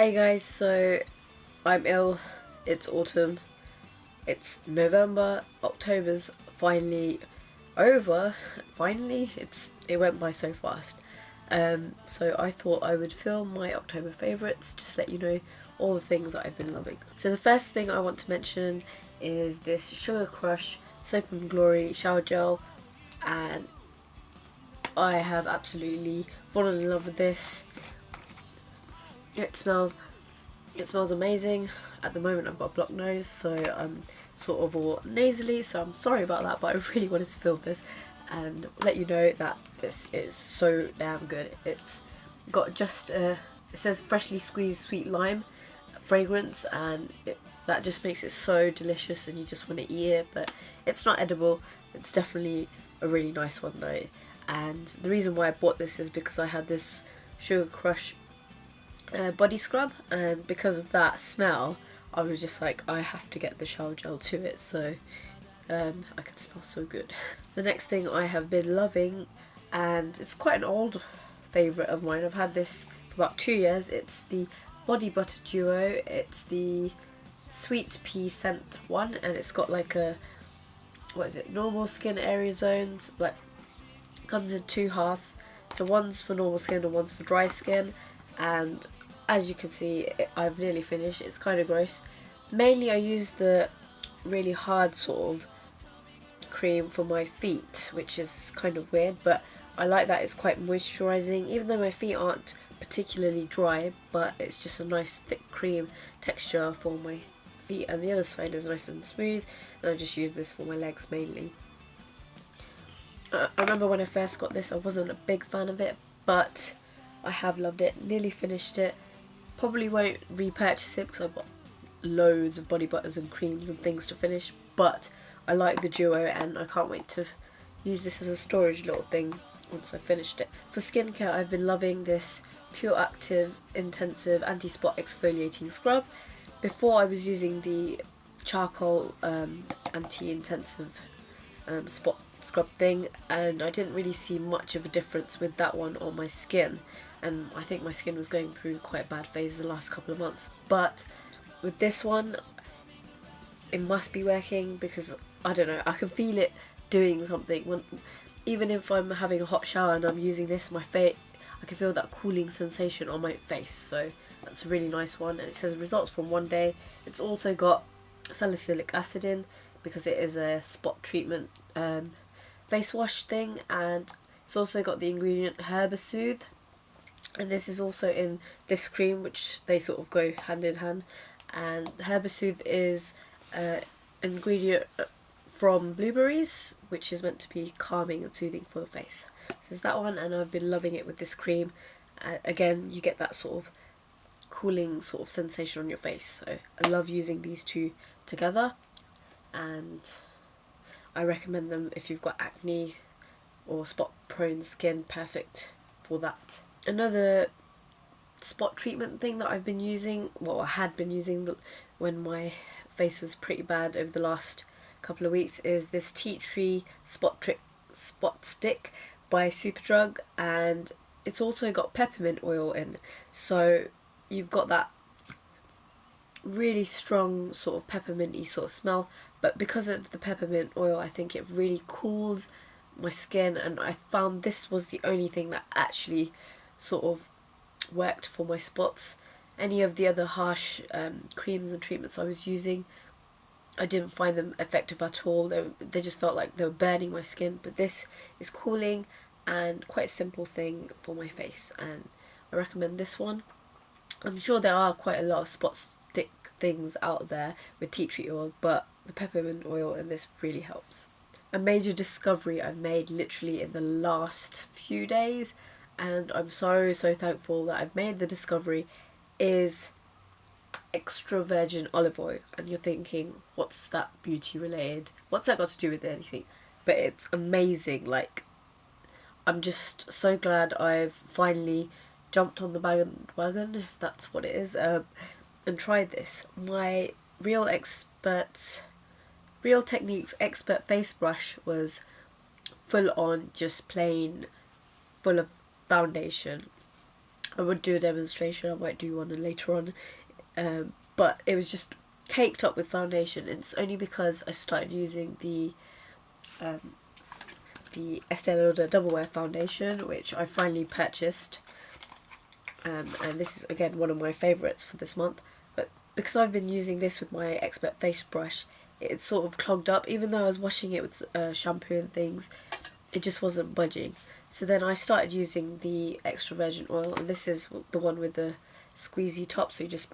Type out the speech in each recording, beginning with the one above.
Hey guys, so I'm ill, it's autumn, it's November, October's finally over, it went by so fast. So I thought I would film my October favourites, just let you know all the things that I've been loving. So the first thing I want to mention is this Sugar Crush Soap and Glory shower gel, and I have absolutely fallen in love with this. It smells amazing. At the moment I've got a blocked nose, so I'm sort of all nasally, so I'm sorry about that, but I really wanted to film this and let you know that this is so damn good. It's got just it says freshly squeezed sweet lime fragrance, and that just makes it so delicious and you just want to eat it, but it's not edible. It's definitely a really nice one though, and the reason why I bought this is because I had this Sugar Crush body scrub, and because of that smell I was just like, I have to get the shower gel to it, so I can smell so good. The next thing I have been loving, and it's quite an old favourite of mine, I've had this for about 2 years, it's the Body Butter Duo. It's the Sweet Pea scent one, and it's got like a, what is it, normal skin area zones, like comes in two halves, so one's for normal skin and one's for dry skin, and as you can see I've nearly finished. It's kind of gross. Mainly I use the really hard sort of cream for my feet, which is kind of weird, but I like that it's quite moisturising, even though my feet aren't particularly dry, but it's just a nice thick cream texture for my feet, and the other side is nice and smooth, and I just use this for my legs mainly. I remember when I first got this I wasn't a big fan of it, but I have loved it, nearly finished it. Probably won't repurchase it because I've got loads of body butters and creams and things to finish, but I like the duo and I can't wait to use this as a storage little thing once I've finished it. For skincare I've been loving this Pure Active Intensive Anti-Spot Exfoliating Scrub. Before I was using the charcoal anti-intensive spot scrub thing, and I didn't really see much of a difference with that one on my skin, and I think my skin was going through quite a bad phase the last couple of months, but with this one it must be working, because I don't know, I can feel it doing something when, even if I'm having a hot shower and I'm using this, my face, I can feel that cooling sensation on my face, so that's a really nice one. And it says results from 1 day. It's also got salicylic acid in because it is a spot treatment face wash thing, and it's also got the ingredient Herbasoothe, and this is also in this cream, which they sort of go hand in hand. And Herbasoothe is an ingredient from blueberries, which is meant to be calming and soothing for the face. So there's that one, and I've been loving it with this cream. Again, you get that sort of cooling sort of sensation on your face, so I love using these two together, and I recommend them if you've got acne or spot prone skin, perfect for that. Another spot treatment thing that I've been using, well I had been using when my face was pretty bad over the last couple of weeks, is this Tea Tree Spot Stick by Superdrug, and it's also got peppermint oil in, so you've got that really strong sort of pepperminty sort of smell, but because of the peppermint oil I think it really cools my skin, and I found this was the only thing that actually sort of worked for my spots. Any of the other harsh creams and treatments I was using, I didn't find them effective at all. They just felt like they were burning my skin, but this is cooling and quite a simple thing for my face, and I recommend this one. I'm sure there are quite a lot of spot stick things out there with tea tree oil, but the peppermint oil in this really helps. A major discovery I've made literally in the last few days, and I'm so thankful that I've made the discovery, is extra virgin olive oil. And you're thinking, what's that beauty related? What's that got to do with anything? But it's amazing. Like, I'm just so glad I've finally jumped on the bandwagon, if that's what it is, and tried this. My Real Techniques expert face brush was full on just plain full of foundation, I would do a demonstration, I might do one later on, but it was just caked up with foundation. And it's only because I started using the Estee Lauder Double Wear foundation, which I finally purchased, and this is again one of my favourites for this month. But because I've been using this with my Expert face brush, it's sort of clogged up. Even though I was washing it with shampoo and things, it just wasn't budging. So then I started using the extra virgin oil, and this is the one with the squeezy top, so you just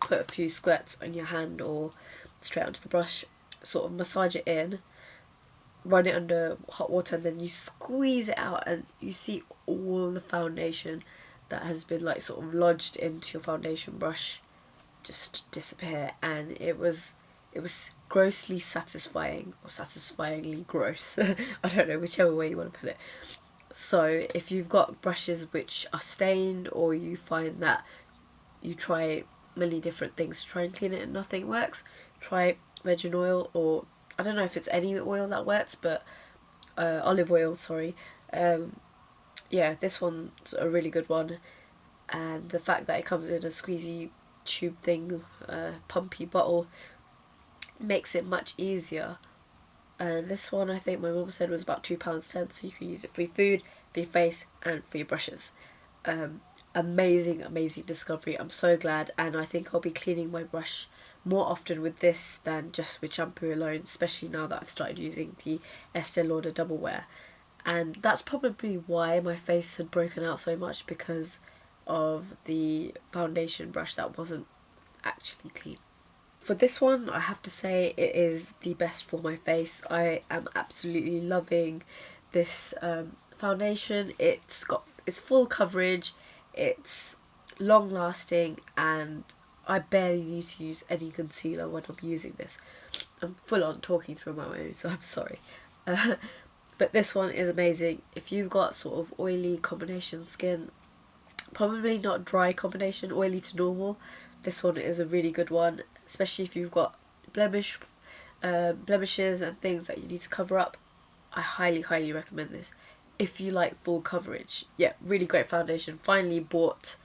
put a few squirts on your hand or straight onto the brush, sort of massage it in, run it under hot water, and then you squeeze it out, and you see all the foundation that has been like sort of lodged into your foundation brush just disappear. And it was grossly satisfying, or satisfyingly gross. I don't know, whichever way you want to put it. So if you've got brushes which are stained, or you find that you try many different things to try and clean it and nothing works, try virgin oil, or I don't know if it's any oil that works, but olive oil, sorry. Yeah, this one's a really good one, and the fact that it comes in a squeezy tube thing, pumpy bottle, makes it much easier. And this one, I think my mum said, was about £2.10, so you can use it for your food, for your face, and for your brushes. Amazing discovery. I'm so glad, and I think I'll be cleaning my brush more often with this than just with shampoo alone, especially now that I've started using the Estee Lauder Double Wear. And that's probably why my face had broken out so much, because of the foundation brush that wasn't actually clean. For this one, I have to say it is the best for my face. I am absolutely loving this foundation. It's full coverage, it's long lasting, and I barely need to use any concealer when I'm using this. I'm full on talking through my own, so I'm sorry. But this one is amazing. If you've got sort of oily combination skin, probably not dry combination, oily to normal, this one is a really good one, especially if you've got blemishes and things that you need to cover up. I highly recommend this if you like full coverage. Yeah, really great foundation. Finally bought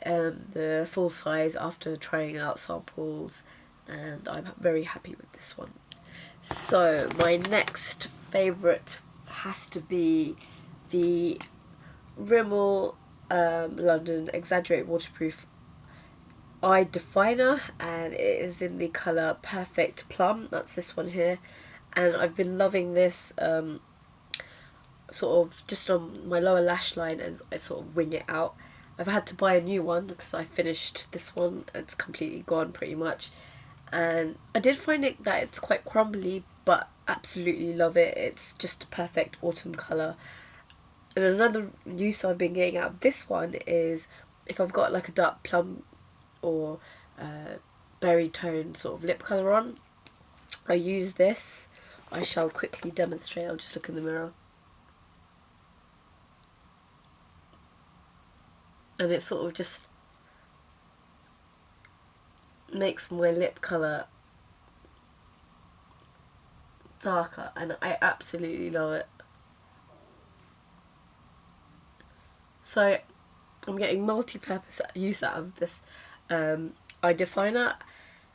the full size after trying out samples, and I'm very happy with this one. So my next favourite has to be the Rimmel London Exaggerate Waterproof Eye Definer, and it is in the colour Perfect Plum. That's this one here, and I've been loving this sort of just on my lower lash line, and I sort of wing it out. I've had to buy a new one because I finished this one. It's completely gone pretty much, and I did find it that it's quite crumbly, but absolutely love it. It's just a perfect autumn colour. And another use I've been getting out of this one is if I've got like a dark plum or berry tone sort of lip colour on, I use this. I shall quickly demonstrate. I'll just look in the mirror. And it sort of just makes my lip colour darker, and I absolutely love it. So I'm getting multi-purpose use out of this eye definer.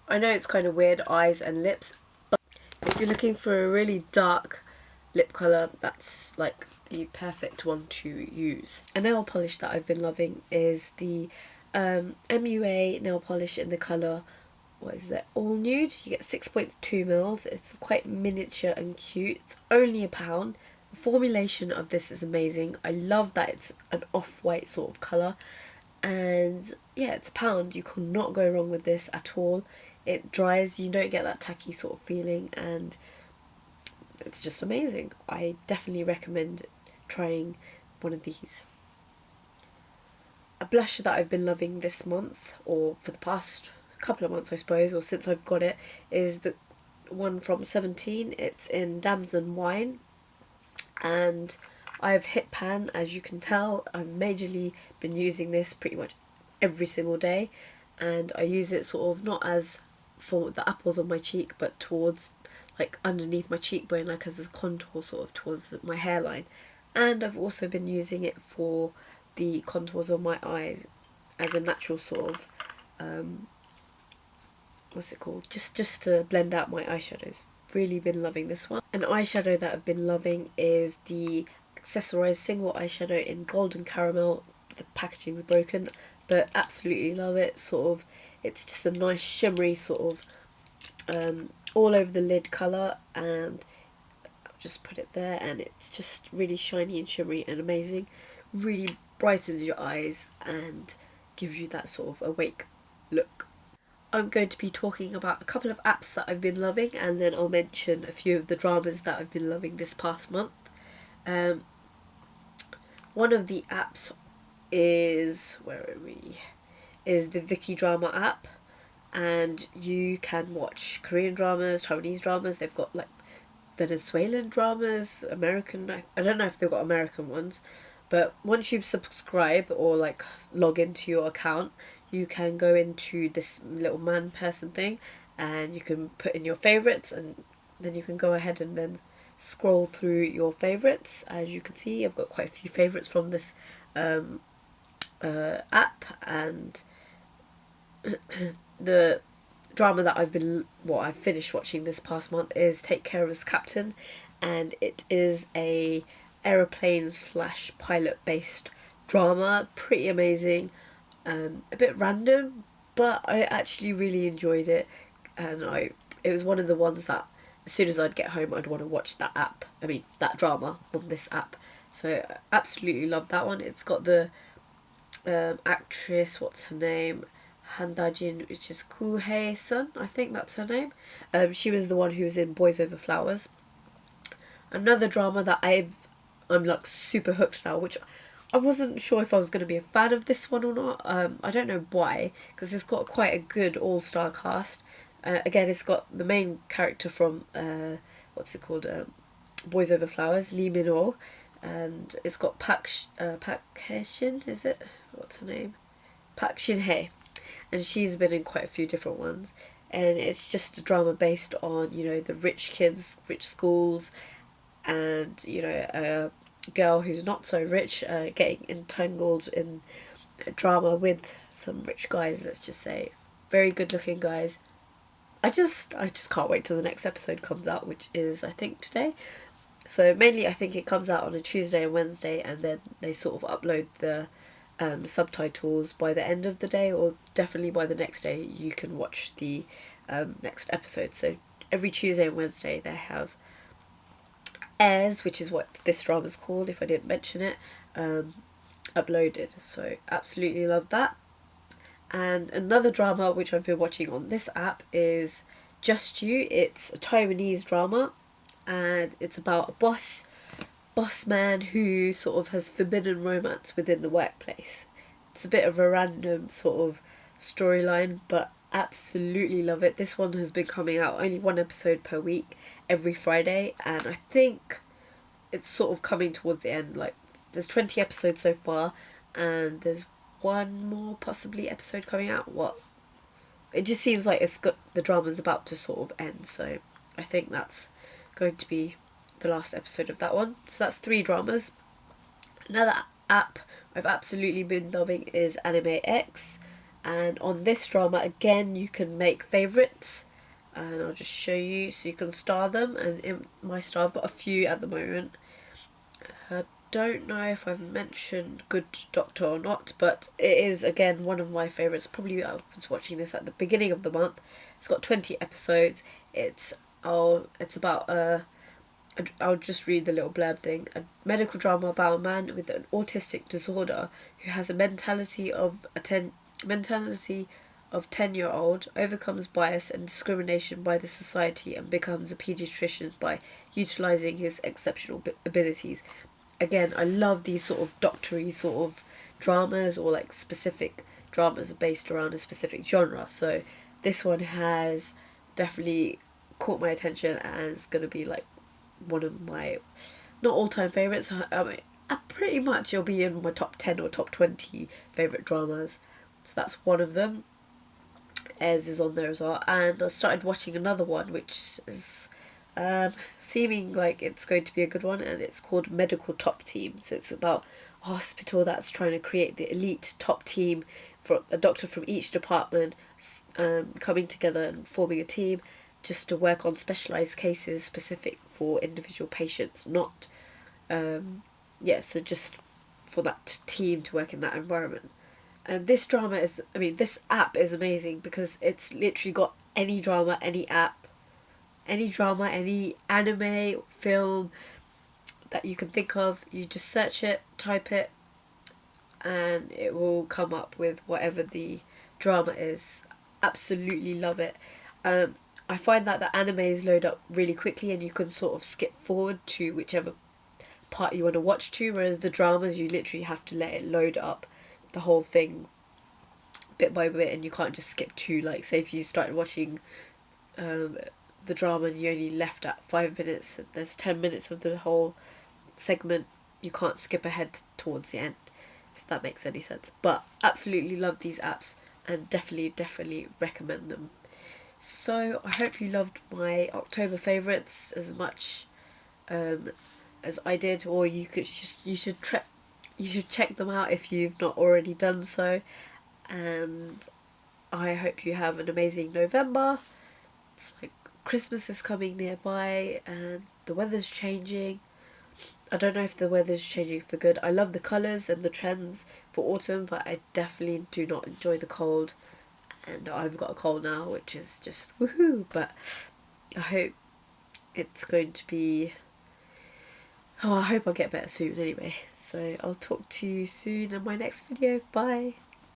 I know it's kind of weird, eyes and lips, but if you're looking for a really dark lip colour, that's like the perfect one to use. A nail polish that I've been loving is the MUA nail polish in the colour, what is it, All Nude. You get 6.2 mils. It's quite miniature and cute. It's only £1. The formulation of this is amazing. I love that it's an off-white sort of colour, and yeah, it's £1. You cannot go wrong with this at all. It dries, you don't get that tacky sort of feeling, and it's just amazing. I definitely recommend trying one of these. A blusher that I've been loving this month, or for the past couple of months I suppose, or since I've got it, is the one from 17. It's in Damson Wine, and I've hit pan, as you can tell. I've majorly been using this pretty much every single day, and I use it sort of not as for the apples on my cheek, but towards like underneath my cheekbone, like as a contour sort of towards my hairline. And I've also been using it for the contours of my eyes as a natural sort of what's it called, just to blend out my eyeshadows. Really been loving this one. An eyeshadow that I've been loving is the accessorized single eyeshadow in golden caramel. The packaging's broken, but absolutely love it. Sort of, it's just a nice shimmery sort of all over the lid colour, and I'll just put it there, and it's just really shiny and shimmery and amazing. Really brightens your eyes and gives you that sort of awake look. I'm going to be talking about a couple of apps that I've been loving, and then I'll mention a few of the dramas that I've been loving this past month. One of the apps is, where are we? Is the Viki Drama app, and you can watch Korean dramas, Taiwanese dramas. They've got like Venezuelan dramas, American. I don't know if they've got American ones, but once you subscribe or like log into your account, you can go into this little man person thing, and you can put in your favorites, and then you can go ahead and then scroll through your favorites. As you can see, I've got quite a few favorites from this app, and the drama that I've finished watching this past month is Take Care of Us Captain, and it is a aeroplane slash pilot based drama. Pretty amazing. A bit random, but I actually really enjoyed it, and it was one of the ones that as soon as I'd get home I'd want to watch that drama on this app. So I absolutely loved that one. It's got the actress, what's her name, Han Dajin, which is Koo Hae Sun, I think that's her name. She was the one who was in Boys Over Flowers. Another drama that I'm like super hooked now, which I wasn't sure if I was going to be a fan of this one or not. I don't know why, because it's got quite a good all-star cast. Again, it's got the main character from Boys Over Flowers, Lee Min-ho, and it's got Park Hae-shin, is it? What's her name? Park Shin-hye, and she's been in quite a few different ones. And it's just a drama based on, the rich kids, rich schools, and a girl who's not so rich getting entangled in a drama with some rich guys, let's just say. Very good looking guys. I just can't wait till the next episode comes out, which is I think today. So mainly I think it comes out on a Tuesday and Wednesday, and then they sort of upload the subtitles by the end of the day, or definitely by the next day you can watch the next episode. So every Tuesday and Wednesday they have airs, which is what this drama's called if I didn't mention it, uploaded. So absolutely love that. And another drama which I've been watching on this app is Just You. It's a Taiwanese drama, and it's about a boss man who sort of has forbidden romance within the workplace. It's a bit of a random sort of storyline, but absolutely love it. This one has been coming out only one episode per week every Friday, and I think it's sort of coming towards the end. Like, there's 20 episodes so far, and there's one more possibly episode coming out. It just seems like the drama's about to sort of end, so I think that's going to be the last episode of that one. So that's 3 dramas. Another app I've absolutely been loving is Anime X, and on this drama again you can make favourites, and I'll just show you, so you can star them. And in my star I've got a few at the moment. I don't know if I've mentioned Good Doctor or not, but it is again one of my favourites. Probably I was watching this at the beginning of the month. It's got 20 episodes. It's about I'll just read the little blurb thing. A medical drama about a man with an autistic disorder who has a mentality of a 10-year-old, overcomes bias and discrimination by the society, and becomes a paediatrician by utilising his exceptional abilities. Again, I love these sort of doctory sort of dramas, or like specific dramas based around a specific genre. So this one has definitely caught my attention, and it's going to be like one of my, not all-time favourites, pretty much it'll be in my top 10 or top 20 favourite dramas. So that's one of them. Airs is on there as well. And I started watching another one which is seeming like it's going to be a good one, and it's called Medical Top Team. So it's about hospital that's trying to create the elite top team, from a doctor from each department coming together and forming a team just to work on specialized cases specific for individual patients, not so just for that team to work in that environment. And this drama is, I mean, this app is amazing because it's literally got any drama, any app, any drama, any anime, film that you can think of. You just search it, type it, and it will come up with whatever the drama is. Absolutely love it. I find that the animes load up really quickly and you can sort of skip forward to whichever part you want to watch to, whereas the dramas you literally have to let it load up the whole thing bit by bit, and you can't just skip to, like, say if you started watching the drama and you only left at 5 minutes, there's 10 minutes of the whole segment, you can't skip ahead towards the end, if that makes any sense. But absolutely love these apps and definitely recommend them. So I hope you loved my October favourites as much as I did, or you should check them out if you've not already done so. And I hope you have an amazing November. It's like Christmas is coming nearby and the weather's changing. I don't know if the weather's changing for good. I love the colours and the trends for autumn, but I definitely do not enjoy the cold. And I've got a cold now, which is just woohoo. But I hope it's going to be... Oh, I hope I'll get better soon anyway. So I'll talk to you soon in my next video. Bye.